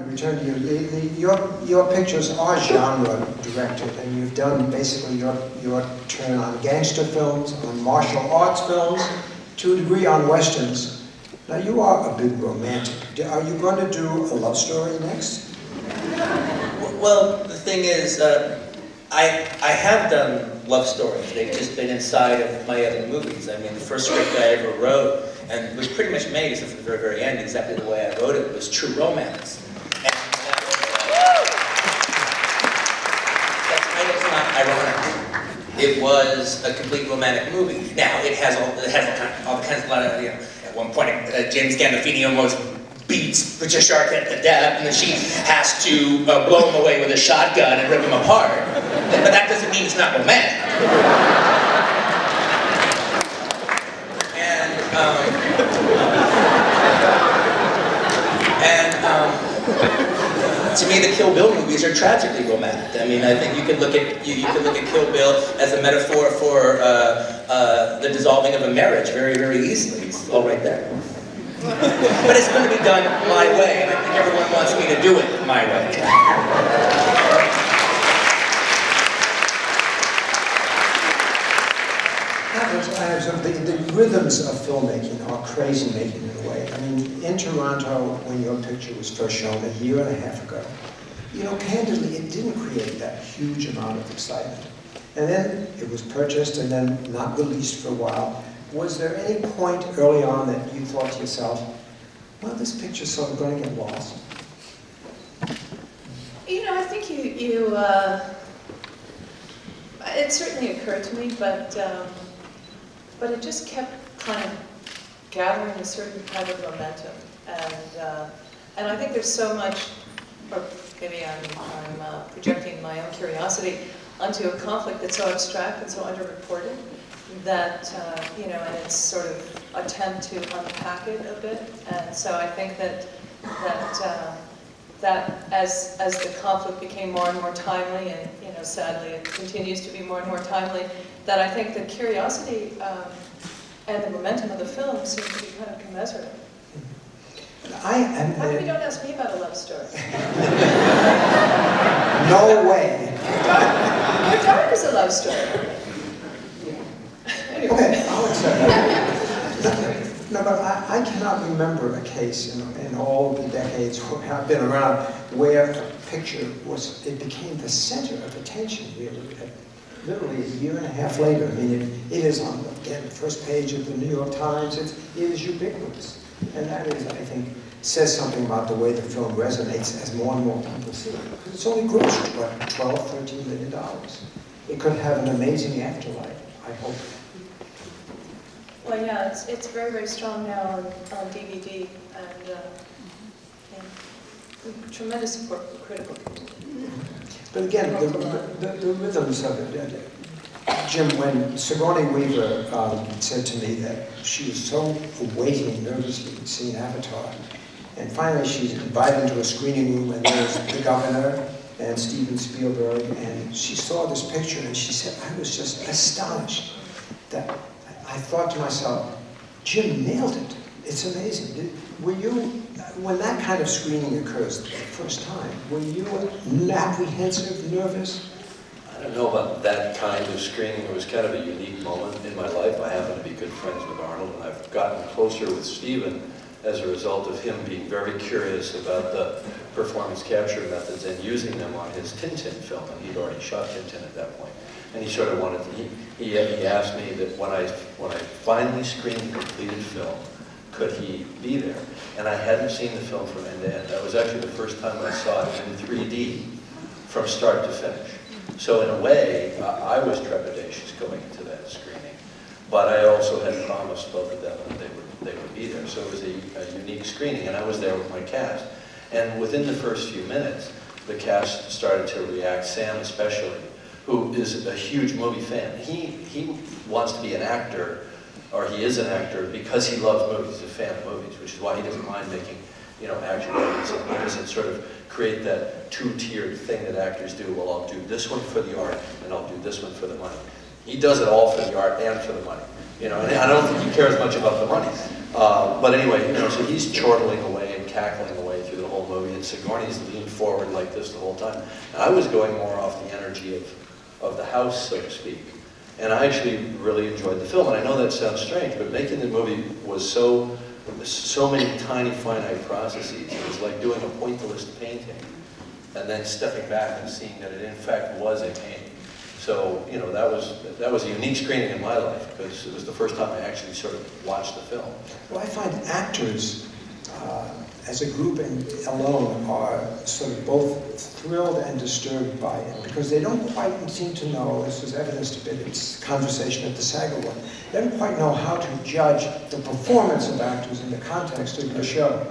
return to you. Your pictures are genre directed, and you've done basically your turn on gangster films, on martial arts films, to a degree on westerns. Now you are a big romantic. Are you going to do a love story next? Well, the thing is, I have done love stories. They've just been inside of my other movies. I mean, the first script I ever wrote, and was pretty much made, except for the very, very end, exactly the way I wrote it, was True Romance. And that title's not ironic. It was a complete romantic movie. Now, it has all kinds of, at one point, James Gandolfini almost beats Patricia Arquette to death, and then she has to blow him away with a shotgun and rip him apart. But that doesn't mean it's not romantic. To me, the Kill Bill movies are tragically romantic. I mean, I think you could look at Kill Bill as a metaphor for the dissolving of a marriage very, very easily. It's all right there. But it's going to be done my way, and I think everyone wants me to do it my way. The rhythms of filmmaking are crazy making in a way. I mean, in Toronto, when your picture was first shown a year and a half ago, you know, candidly, it didn't create that huge amount of excitement. And then it was purchased and then not released for a while. Was there any point early on that you thought to yourself, well, this picture's sort of going to get lost? You know, I think it certainly occurred to me, but it just kept kind of gathering a certain kind of momentum, and I think there's so much, or maybe I'm projecting my own curiosity onto a conflict that's so abstract and so underreported that you know, and it's sort of attempt to unpack it a bit, and so I think that as the conflict became more and more timely, and you know, sadly it continues to be more and more timely, that I think the curiosity and the momentum of the film seem to be kind of commensurate. How come you don't ask me about a love story? No way. Your daughter is a love story. Anyway. Okay, I'll accept that. No, but I cannot remember a case in all the decades where I've been around where a picture it became the center of attention, really. Literally a year and a half later. I mean, it is on, again, the first page of the New York Times. It is ubiquitous. And that is, I think, says something about the way the film resonates as more and more people see it. Because it's only grossed, what, $12, $13 million. It could have an amazing afterlife, I hope. Well, yeah, it's very, very strong now on DVD, and tremendous support from the critical community. But again, the rhythms of it. Jim, when Sigourney Weaver said to me that she was so awaiting nervously seeing Avatar, and finally she's invited into a screening room, and there's the governor and Steven Spielberg, and she saw this picture, and she said, I was just astonished that I thought to myself, Jim nailed it. It's amazing. Were you, when that kind of screening occurs the first time, were you apprehensive, nervous? I don't know about that kind of screening. It was kind of a unique moment in my life. I happen to be good friends with Arnold, and I've gotten closer with Steven as a result of him being very curious about the performance capture methods and using them on his Tintin film, and he'd already shot Tintin at that point. And he sort of wanted to, he asked me that when I finally screened the completed film, could he be there? And I hadn't seen the film from end to end. That was actually the first time I saw it in 3D from start to finish. So in a way, I was trepidatious going into that screening. But I also had promised both of them that they would be there. So it was a unique screening, and I was there with my cast. And within the first few minutes, the cast started to react, Sam especially, who is a huge movie fan. He wants to be an actor, or he is an actor, because he loves movies, he's a fan of movies, which is why he doesn't mind making, you know, action movies. And he doesn't sort of create that two-tiered thing that actors do. Well, I'll do this one for the art, and I'll do this one for the money. He does it all for the art and for the money. You know, and I don't think he cares much about the money. But anyway, you know, so he's chortling away and cackling away through the whole movie. and Sigourney's leaned forward like this the whole time. And I was going more off the energy of the house, so to speak. And I actually really enjoyed the film. And I know that sounds strange, but making the movie was so many tiny, finite processes. It was like doing a pointillist painting, and then stepping back and seeing that it in fact was a painting. So, you know, that was a unique screening in my life, because it was the first time I actually sort of watched the film. Well, I find actors, as a group and alone, are sort of both thrilled and disturbed by it, because they don't quite seem to know, this was evidenced a bit in conversation at the Saga one, they don't quite know how to judge the performance of actors in the context of the show.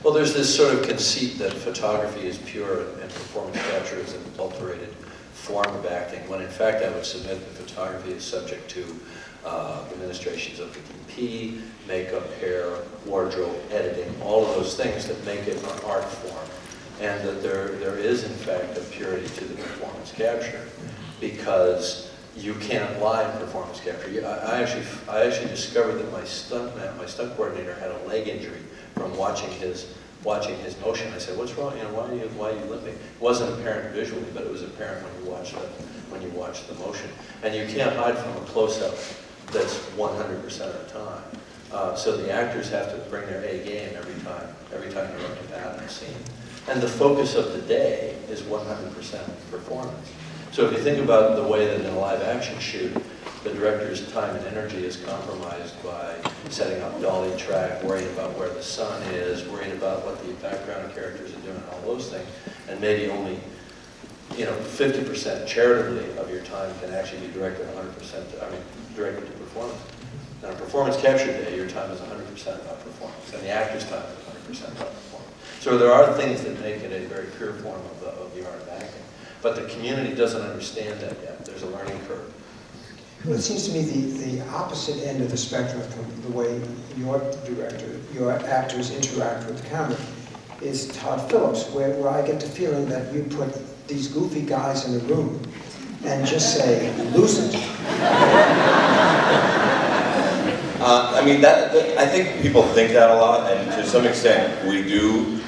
Well, there's this sort of conceit that photography is pure and performance capture is an adulterated form of acting, when in fact I would submit that photography is subject to administrations of the DP, makeup, hair, wardrobe, editing, all of those things that make it an art form. And that there is in fact a purity to the performance capture, because you can't lie in performance capture. I actually discovered that my stunt coordinator had a leg injury from watching his motion. I said, "What's wrong? You know, why are you limping?" It wasn't apparent visually, but it was apparent when you watch the motion. And you can't hide from a close-up that's 100% of the time. So the actors have to bring their A game every time they're up to bat in a scene. And the focus of the day is 100% performance. So if you think about the way that in a live action shoot, the director's time and energy is compromised by setting up dolly track, worrying about where the sun is, worrying about what the background characters are doing, all those things, and maybe only 50% charitably of your time can actually be directed 100%, directed to performance. On a performance capture day, your time is 100% about performance, and the actor's time is 100% about performance. So there are things that make it a very pure form of the art of acting. But the community doesn't understand that yet. There's a learning curve. Well, it seems to me the opposite end of the spectrum from the way your actors interact with the camera is Todd Phillips, where I get the feeling that you put these goofy guys in a room and just say, lose it. I think people think that a lot, and to some extent we do.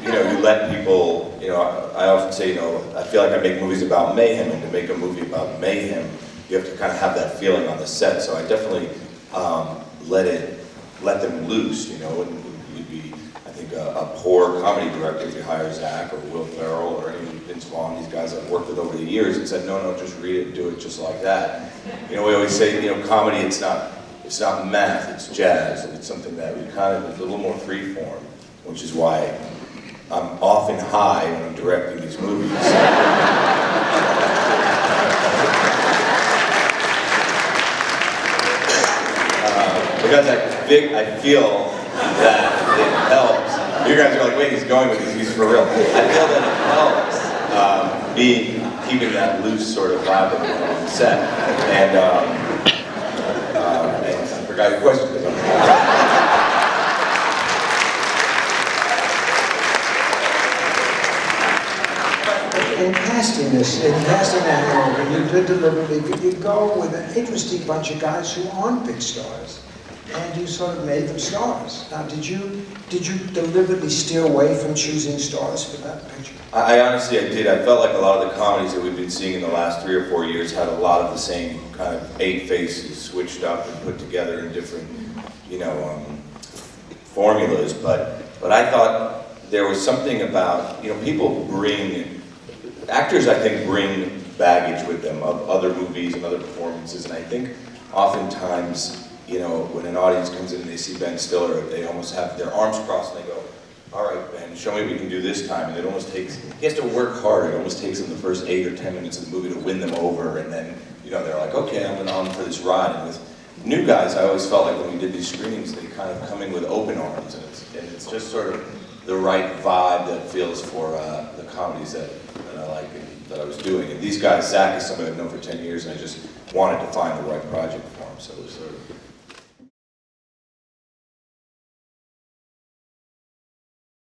You let people, I often say, I feel like I make movies about mayhem, and to make a movie about mayhem, you have to kind of have that feeling on the set. So I definitely let them loose, and you'd be, I think, a poor comedy director if you hire Zach or Will Ferrell or any Vince Vaughn, these guys I've worked with over the years, and said, no, just read it and do it just like that. We always say, comedy, it's not math, it's jazz, and it's something that we kind of, it's a little more free form, which is why I'm often high when I'm directing these movies. Because I feel that it helps. You guys are like, wait, he's going with this, he's for real. I feel that it helps keeping that loose sort of vibe on the set. And I forgot your question. In casting that role, you did deliberately, you go with an interesting bunch of guys who aren't big stars, and you sort of made them stars. Now, did you deliberately steer away from choosing stars for that picture? I honestly did. I felt like a lot of the comedies that we've been seeing in the last 3 or 4 years had a lot of the same kind of 8 faces switched up and put together in different, formulas. But I thought there was something about, actors, I think, bring baggage with them of other movies and other performances, and I think oftentimes, when an audience comes in and they see Ben Stiller, they almost have their arms crossed and they go, all right, Ben, show me what we can do this time. And he has to work hard. It almost takes him the first 8 or 10 minutes of the movie to win them over, and then, they're like, okay, I'm on for this ride. And with new guys, I always felt like when we did these screenings, they kind of come in with open arms, and it's just sort of the right vibe that feels for the comedies that I like and that I was doing. And these guys, Zach is somebody I've known for 10 years, and I just wanted to find the right project for him. So it was sort of